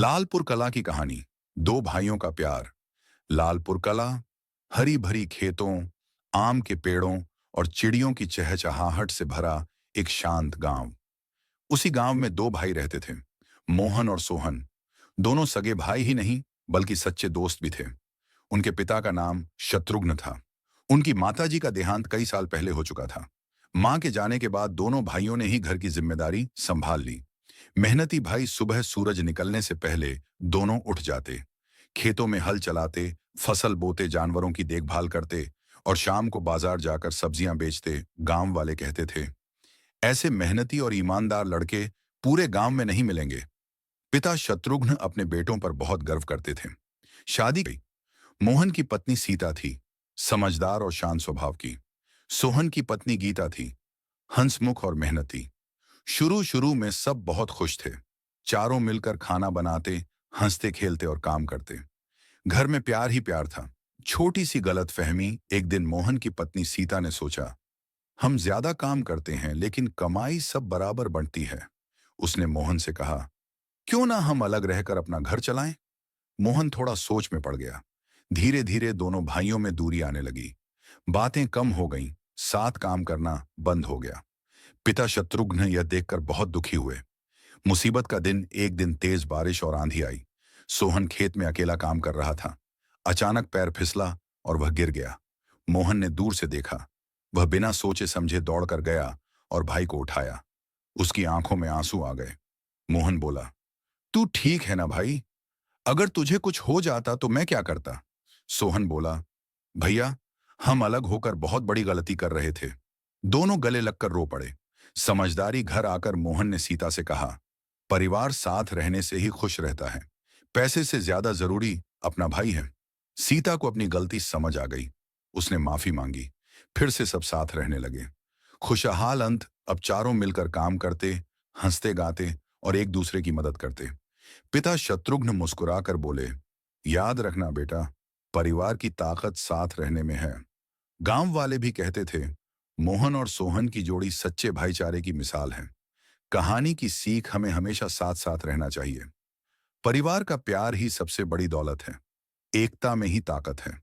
लालपुर कला की कहानी। दो भाइयों का प्यार। लालपुर कला हरी भरी खेतों, आम के पेड़ों और चिड़ियों की चहचहाहट से भरा एक शांत गांव। उसी गांव में दो भाई रहते थे, मोहन और सोहन। दोनों सगे भाई ही नहीं बल्कि सच्चे दोस्त भी थे। उनके पिता का नाम शत्रुघ्न था। उनकी माताजी का देहांत कई साल पहले हो चुका था। मां के जाने के बाद दोनों भाइयों ने ही घर की जिम्मेदारी संभाल ली। मेहनती भाई सुबह सूरज निकलने से पहले दोनों उठ जाते, खेतों में हल चलाते, फसल बोते, जानवरों की देखभाल करते और शाम को बाजार जाकर सब्जियां बेचते। गांव वाले कहते थे, ऐसे मेहनती और ईमानदार लड़के पूरे गांव में नहीं मिलेंगे। पिता शत्रुघ्न अपने बेटों पर बहुत गर्व करते थे। शादी की मोहन की पत्नी सीता थी, समझदार और शांत स्वभाव की। सोहन की पत्नी गीता थी, हंसमुख और मेहनती। शुरू शुरू में सब बहुत खुश थे। चारों मिलकर खाना बनाते, हंसते खेलते और काम करते। घर में प्यार ही प्यार था। छोटी सी गलतफहमी। एक दिन मोहन की पत्नी सीता ने सोचा, हम ज्यादा काम करते हैं लेकिन कमाई सब बराबर बंटती है। उसने मोहन से कहा, क्यों ना हम अलग रहकर अपना घर चलाएं। मोहन थोड़ा सोच में पड़ गया। धीरे धीरे दोनों भाइयों में दूरी आने लगी। बातें कम हो गईं, साथ काम करना बंद हो गया। पिता शत्रुघ्न यह देखकर बहुत दुखी हुए। मुसीबत का दिन एक दिन तेज बारिश और आंधी आई। सोहन खेत में अकेला काम कर रहा था। अचानक पैर फिसला और वह गिर गया। मोहन ने दूर से देखा। वह बिना सोचे समझे दौड़कर गया और भाई को उठाया। उसकी आंखों में आंसू आ गए। मोहन बोला, तू ठीक है ना भाई? अगर तुझे कुछ हो जाता तो मैं क्या करता? सोहन बोला, भैया, हम अलग होकर बहुत बड़ी गलती कर रहे थे। दोनों गले लगकर रो पड़े। समझदारी घर आकर मोहन ने सीता से कहा, परिवार साथ रहने से ही खुश रहता है। पैसे से ज्यादा जरूरी अपना भाई है। सीता को अपनी गलती समझ आ गई। उसने माफी मांगी। फिर से सब साथ रहने लगे। खुशहाल अंत। अब चारों मिलकर काम करते, हंसते गाते और एक दूसरे की मदद करते। पिता शत्रुघ्न मुस्कुराकर बोले, याद रखना बेटा, परिवार की ताकत साथ रहने में है। गांव वाले भी कहते थे, मोहन और सोहन की जोड़ी सच्चे भाईचारे की मिसाल है। कहानी की सीख हमें हमेशा साथ साथ रहना चाहिए। परिवार का प्यार ही सबसे बड़ी दौलत है। एकता में ही ताकत है।